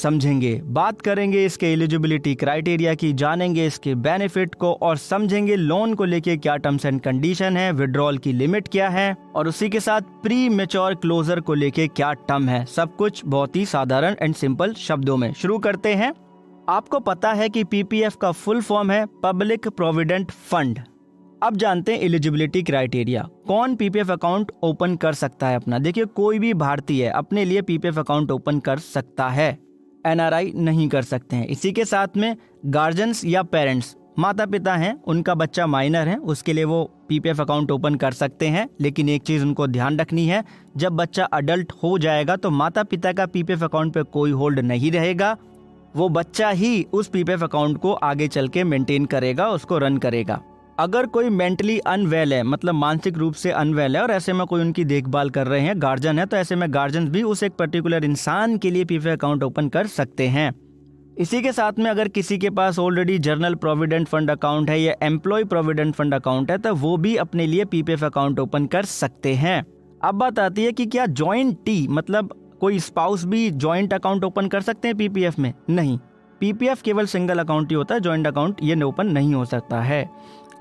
समझेंगे। बात करेंगे इसके एलिजिबिलिटी क्राइटेरिया की, जानेंगे इसके बेनिफिट को और समझेंगे लोन को लेके क्या टर्म्स एंड कंडीशन है, विड्रॉल की लिमिट क्या है और उसी के साथ प्री मैच्योर क्लोजर को लेके क्या टर्म है। सब कुछ बहुत ही साधारण एंड सिंपल शब्दों में। शुरू करते हैं। आपको पता है कि पीपीएफ का फुल फॉर्म है पब्लिक प्रोविडेंट फंड। अब जानते हैं एलिजिबिलिटी क्राइटेरिया। कौन पीपीएफ अकाउंट ओपन कर सकता है अपना? देखिए, कोई भी भारतीय अपने लिए पीपीएफ अकाउंट ओपन कर सकता है, एनआरआई नहीं कर सकते हैं। इसी के साथ में गार्जियंस या पेरेंट्स, माता पिता हैं, उनका बच्चा माइनर है, उसके लिए वो पीपीएफ अकाउंट ओपन कर सकते हैं। लेकिन एक चीज उनको ध्यान रखनी है, जब बच्चा अडल्ट हो जाएगा तो माता पिता का पीपीएफ अकाउंट पे कोई होल्ड नहीं रहेगा। वो बच्चा ही उस पीपीएफ अकाउंट को आगे चल के मेंटेन करेगा, उसको रन करेगा। अगर कोई मेंटली अनवेल है, मतलब मानसिक रूप से अनवेल है और ऐसे में कोई उनकी देखभाल कर रहे हैं, गार्जियन है, तो ऐसे में गार्जियन भी उस एक पर्टिकुलर इंसान के लिए पीपीएफ अकाउंट ओपन कर सकते हैं। इसी के साथ में अगर किसी के पास already general provident fund account है या एम्प्लॉय प्रोविडेंट फंड अकाउंट है, तो वो भी अपने लिए पीपीएफ अकाउंट ओपन कर सकते हैं। अब बात आती है कि क्या जॉइंटी, मतलब कोई स्पाउस भी जॉइंट अकाउंट ओपन कर सकते हैं पीपीएफ में? नहीं, पीपीएफ केवल सिंगल अकाउंट ही होता है, जॉइंट अकाउंट ये ओपन नहीं हो सकता है।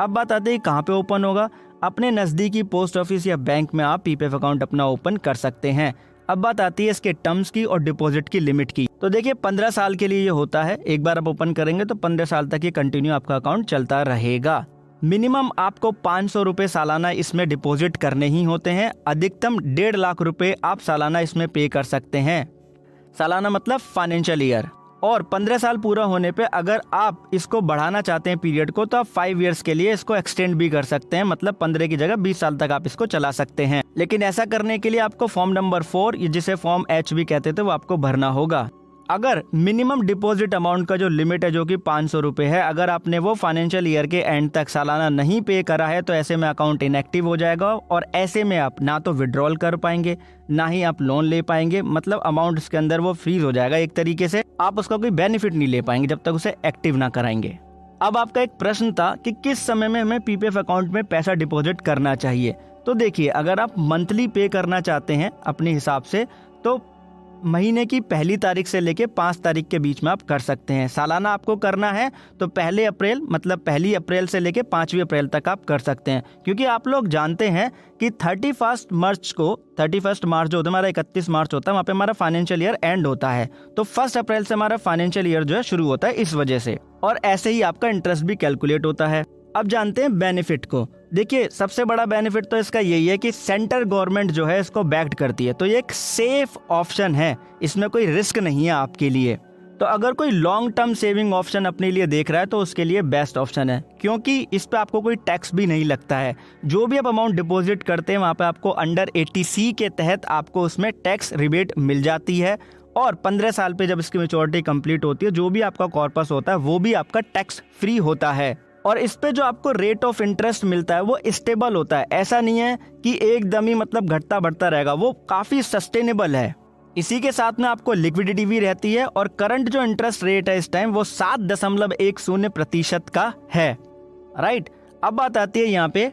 अब बात आती है कहाँ पे ओपन होगा। अपने नज़दीकी पोस्ट ऑफिस या बैंक में आप पीपीएफ अकाउंट अपना ओपन कर सकते हैं। अब बात आती है इसके टर्म्स की और डिपॉजिट की लिमिट की। तो देखिए, 15 साल के लिए ये होता है। एक बार आप ओपन करेंगे तो 15 साल तक ये कंटिन्यू आपका अकाउंट चलता रहेगा। मिनिमम आपको 500 रुपये सालाना इसमें डिपॉजिट करने ही होते हैं। अधिकतम 1.5 लाख रुपए आप सालाना इसमें पे कर सकते हैं। सालाना मतलब फाइनेंशियल ईयर। और 15 साल पूरा होने पे अगर आप इसको बढ़ाना चाहते हैं पीरियड को, तो आप 5 इयर्स के लिए इसको एक्सटेंड भी कर सकते हैं। मतलब 15 की जगह 20 साल तक आप इसको चला सकते हैं। लेकिन ऐसा करने के लिए आपको फॉर्म नंबर 4, जिसे फॉर्म H भी कहते थे, वो आपको भरना होगा। अगर मिनिमम डिपॉजिट अमाउंट का जो लिमिट है, जो कि 500 रुपये है, अगर आपने वो फाइनेंशियल ईयर के एंड तक सालाना नहीं पे करा है, तो ऐसे में अकाउंट इनएक्टिव हो जाएगा और ऐसे में आप ना तो विड्रॉल कर पाएंगे, ना ही आप लोन ले पाएंगे। मतलब अमाउंट इसके अंदर वो फ्रीज हो जाएगा एक तरीके से। आप उसका कोई बेनिफिट नहीं ले पाएंगे जब तक उसे एक्टिव ना कराएंगे। अब आपका एक प्रश्न था कि किस समय में हमें पीपीएफ अकाउंट में पैसा डिपॉजिट करना चाहिए। तो देखिए, अगर आप मंथली पे करना चाहते हैं अपने हिसाब से, तो महीने की 1 तारीख से लेके 5 तारीख के बीच में आप कर सकते हैं। सालाना आपको करना है तो 1 अप्रैल, मतलब 1 अप्रैल से लेके 5 अप्रैल तक आप कर सकते हैं। क्योंकि आप लोग जानते हैं कि 31 मार्च जो होता है हमारा, 31 मार्च होता है, वहाँ पे हमारा फाइनेंशियल ईयर एंड होता है। तो 1 अप्रैल से हमारा फाइनेंशियल ईयर जो है शुरू होता है इस वजह से। और ऐसे ही आपका इंटरेस्ट भी कैलकुलेट होता है। अब जानते हैं बेनिफिट को। देखिए, सबसे बड़ा बेनिफिट तो इसका यही है कि सेंट्रल गवर्नमेंट जो है इसको बैक्ड करती है, तो ये एक सेफ ऑप्शन है, इसमें कोई रिस्क नहीं है आपके लिए। तो अगर कोई लॉन्ग टर्म सेविंग ऑप्शन अपने लिए देख रहा है तो उसके लिए बेस्ट ऑप्शन है, क्योंकि इस पे आपको कोई टैक्स भी नहीं लगता है। जो भी आप अमाउंट डिपॉजिट करते हैं वहाँ पे आपको अंडर 80C के तहत आपको उसमें टैक्स रिबेट मिल जाती है। और 15 साल पे जब इसकी मैच्योरिटी कंप्लीट होती है, जो भी आपका कॉर्पस होता है वो भी आपका टैक्स फ्री होता है। और इस पे जो आपको रेट ऑफ इंटरेस्ट मिलता है वो स्टेबल होता है। ऐसा नहीं है कि एकदम ही मतलब घटता बढ़ता रहेगा, वो काफ़ी सस्टेनेबल है। इसी के साथ में आपको लिक्विडिटी भी रहती है। और करंट जो इंटरेस्ट रेट है इस टाइम वो 7.10% का है। राइट। अब बात आती है यहाँ पे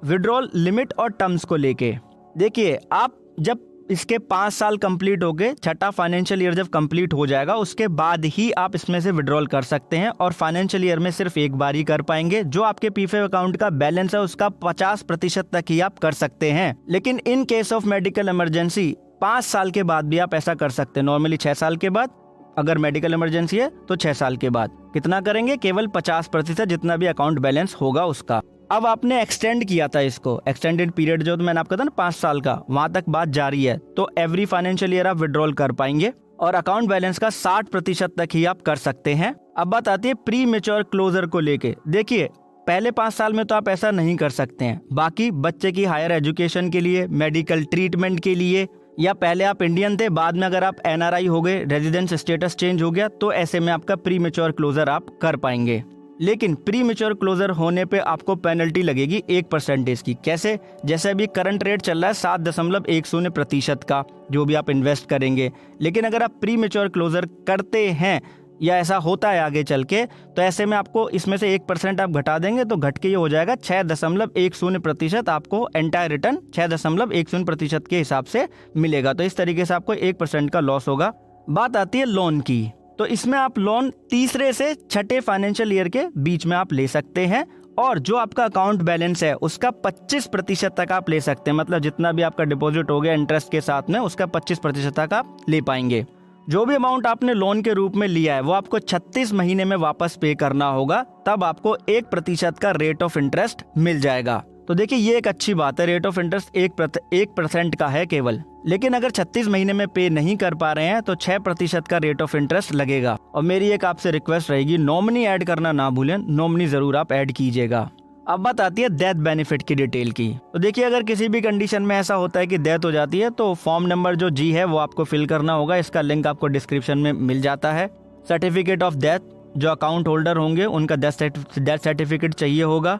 विड्रॉल लिमिट और टर्म्स को लेके। देखिए, आप जब इसके 5 साल कंप्लीट हो गए, छठा फाइनेंशियल ईयर जब कंप्लीट हो जाएगा, उसके बाद ही आप इसमें से विड्रॉल कर सकते हैं। और फाइनेंशियल ईयर में सिर्फ एक बार ही कर पाएंगे। जो आपके पीपीएफ अकाउंट का बैलेंस है उसका 50% तक ही आप कर सकते हैं। लेकिन in case of medical emergency 5 साल के बाद भी आप ऐसा कर सकते हैं। नॉर्मली 6 साल के बाद, अगर मेडिकल इमरजेंसी है तो 6 साल के बाद। कितना करेंगे? केवल 50%, जितना भी अकाउंट बैलेंस होगा उसका। अब आपने एक्सटेंड किया था इसको, एक्सटेंडेड पीरियड जो मैंने आपको कहा ना 5 साल का, वहां तक बात जारी है। तो एवरी फाइनेंशियल ईयर आप विड्रॉल कर पाएंगे और अकाउंट बैलेंस का 60% तक ही आप कर सकते हैं। अब बात आती है प्री मैच्योर क्लोजर को लेके। देखिए, पहले 5 साल में तो आप ऐसा नहीं कर सकते हैं। बाकी बच्चे की हायर एजुकेशन के लिए, मेडिकल ट्रीटमेंट के लिए, या पहले आप इंडियन थे, बाद में अगर आप एनआरआई हो गए, रेजिडेंस स्टेटस चेंज हो गया, तो ऐसे में आपका प्री मैच्योर क्लोजर आप कर पाएंगे। लेकिन प्री मैच्योर क्लोजर होने पे आपको पेनल्टी लगेगी 1% की। कैसे? जैसे अभी करंट रेट चल रहा है 7.10% का, जो भी आप इन्वेस्ट करेंगे। लेकिन अगर आप प्री मैच्योर क्लोजर करते हैं या ऐसा होता है आगे चल के, तो ऐसे में आपको इसमें से 1% आप घटा देंगे तो घट के ये हो जाएगा 6.10%। आपको एंटायर रिटर्न 6.10% के हिसाब से मिलेगा। तो इस तरीके से आपको 1% का लॉस होगा। बात आती है लोन की। तो इसमें आप लोन तीसरे से छठे फाइनेंशियल ईयर के बीच में आप ले सकते हैं, और जो आपका अकाउंट बैलेंस है उसका 25% तक आप ले सकते हैं। मतलब जितना भी आपका डिपॉजिट हो गया इंटरेस्ट के साथ में, उसका 25% तक आप ले पाएंगे। जो भी अमाउंट आपने लोन के रूप में लिया है वो आपको 36 महीने में वापस पे करना होगा, तब आपको 1% का रेट ऑफ इंटरेस्ट मिल जाएगा। तो देखिए ये एक अच्छी बात है, रेट ऑफ इंटरेस्ट 1% का है केवल। लेकिन अगर 36 महीने में पे नहीं कर पा रहे हैं तो 6% का रेट ऑफ इंटरेस्ट लगेगा। और मेरी एक आपसे रिक्वेस्ट रहेगी, नॉमिनी ऐड करना ना भूलें, नॉमिनी जरूर आप ऐड कीजिएगा। अब बात आती है डेथ बेनिफिट की डिटेल की। तो देखिए अगर किसी भी कंडीशन में ऐसा होता है कि डेथ हो जाती है तो फॉर्म नंबर जो जी है वो आपको फिल करना होगा। इसका लिंक आपको डिस्क्रिप्शन में मिल जाता है। सर्टिफिकेट ऑफ डेथ, जो अकाउंट होल्डर होंगे उनका डेथ सर्टिफिकेट चाहिए होगा,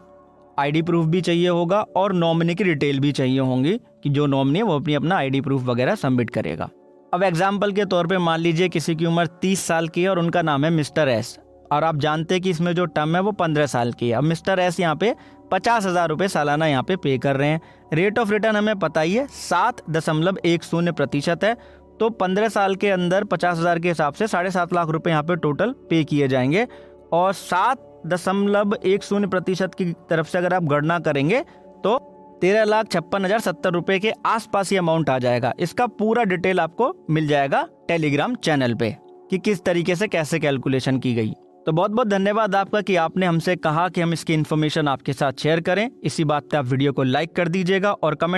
आईडी प्रूफ भी चाहिए होगा, और नॉमिनी की डिटेल भी चाहिए होंगी कि जो नॉमिनी है वो अपना आईडी प्रूफ वगैरह सबमिट करेगा। अब एग्जाम्पल के तौर पे मान लीजिए किसी की उम्र 30 साल की है और उनका नाम है मिस्टर एस, और आप जानते हैं कि इसमें जो टर्म है वो 15 साल की है। अब मिस्टर एस यहाँ पे 50,000 रुपये सालाना यहाँ पे कर रहे हैं। रेट ऑफ रिटर्न हमें पता ही है 7.10% है। तो 15 साल के अंदर 50,000 के हिसाब से 7.5 लाख रुपए यहाँ पे टोटल पे किए जाएंगे, और 7.10% की तरफ से अगर आप गणना करेंगे तो 13,56,070 रुपए के आसपास ये अमाउंट आ जाएगा। इसका पूरा डिटेल आपको मिल जाएगा टेलीग्राम चैनल पे कि किस तरीके से कैसे कैलकुलेशन की गई। तो बहुत बहुत धन्यवाद आपका कि आपने हमसे कहा कि हम इसकी इन्फॉर्मेशन आपके साथ शेयर करें। इसी बात पे आप वीडियो को लाइक कर दीजिएगा और कमेंट